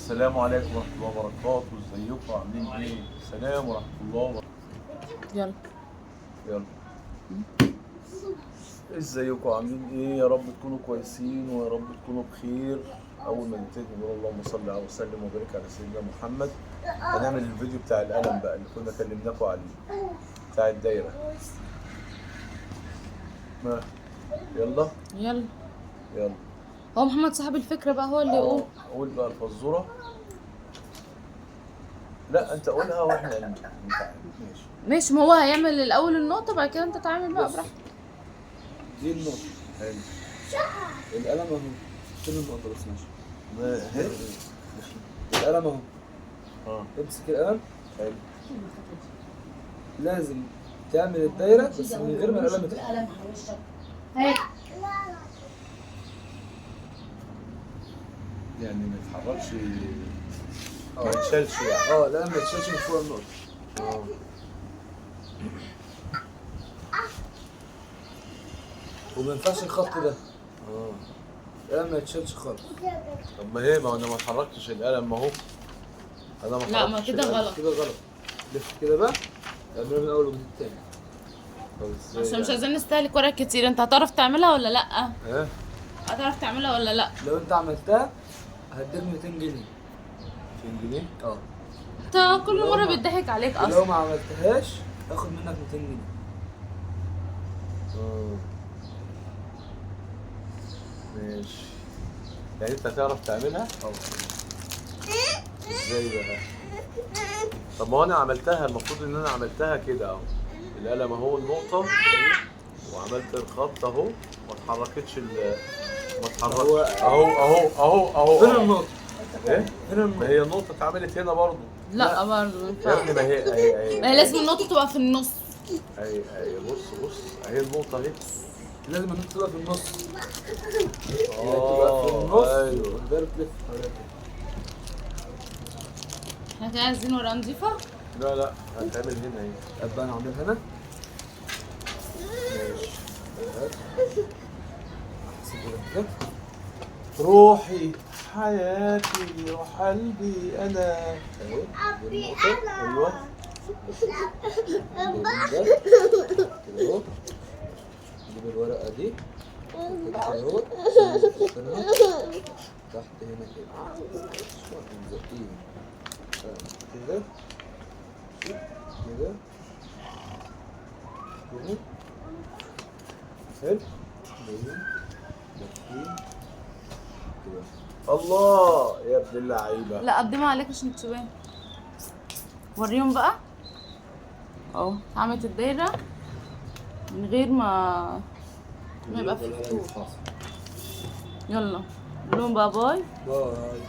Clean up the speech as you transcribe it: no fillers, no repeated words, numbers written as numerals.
السلام عليكم ورحمة الله وبركاته، ازيكم عاملين ايه؟ السلام ورحمة الله وبركاته. يلا يلا. ازيكم عاملين ايه؟ يا رب تكونوا كويسين ويا رب تكونوا بخير. اول ما نبتدي نقول اللهم صل على وسلم وبارك على سيدنا محمد. هنعمل الفيديو بتاع القلم بقى اللي كنا كلمناكم عليه، بتاع الدايرة. ما يلا يلا. يلا. هو محمد صاحب الفكرة بقى هو اللي يقول. قول بقى الفزورة. لا انت قولها واحنا ماشي. ماشي، ما هو هيعمل الاول النقطة بعد كده انت تعمل بقى براحتك. دي النقطة. حلو. القلم اهو. فين النقطة بس ماشي. حلو. القلم اهو. امسك القلم. حلو. لازم تعمل الدايرة بس من غير ما القلم يتحرك. يعني ما يتحركش، ما يتشالش يعني. القلم ما يتشالش من فوق النقطة. وما ينفعش الخط ده. القلم ما يتشالش خالص. طب ما هي ما انا ما حركتش القلم اهو. انا ما لا، ما حركتش كده القلم. غلط. كده غلط. لف كده بقى. اعملها من اول وجديد تاني. طب ازاي عشان مش يعني؟ عايزين نستهلك ورق كتير. انت هتعرف تعملها ولا لا؟ ها؟ هتعرف تعملها ولا لا؟ لو انت عملتها هديك 200 جنيه. 200 جنيه؟ انت كل مرة بيضحك عليك لو اصلا. ما عملتهاش هاخد منك 200 جنيه. ماشي. يعني انت هتعرف تعملها؟ ازاي بقى؟ طب ما هو انا عملتها، المفروض ان انا عملتها كده اهو. القلم اهو النقطة وعملت الخط اهو، ما اتحركتش ما اتحركتش اهو. فين النقطة؟ ايه؟ فين النقطة؟ ما هي النقطة اتعملت هنا برضه. لا برضه ما يا ينفعش. ابني ما هي ما هي لازم النقطة تبقى في النص. اهي بص اهي النقطة اهي. لازم النقطة تبقى في النص. اه تبقى في النص. ايوه. والدايرة تلف حواليها. احنا كده عايزين ورقة نضيفة. لا هتعمل هنا اهي. ابقى انا اعملها هنا. ماشي. احسب كده. روحي حياتي روح قلبي انا. اهي. ايوه. كده اهو. نجيب الورقة دي. كده اهو. نحطها تحت هنا كده. نزقيها. كده. كده. كده. حلو. باين. لفين. كده. الله يا ابن اللعيبه. لا، قدمها عليك عشان تبان. وريهم بقى. اهو عملت الدايرة من غير ما يبقى في خطوط. يلا قول لهم بقى باي. باي.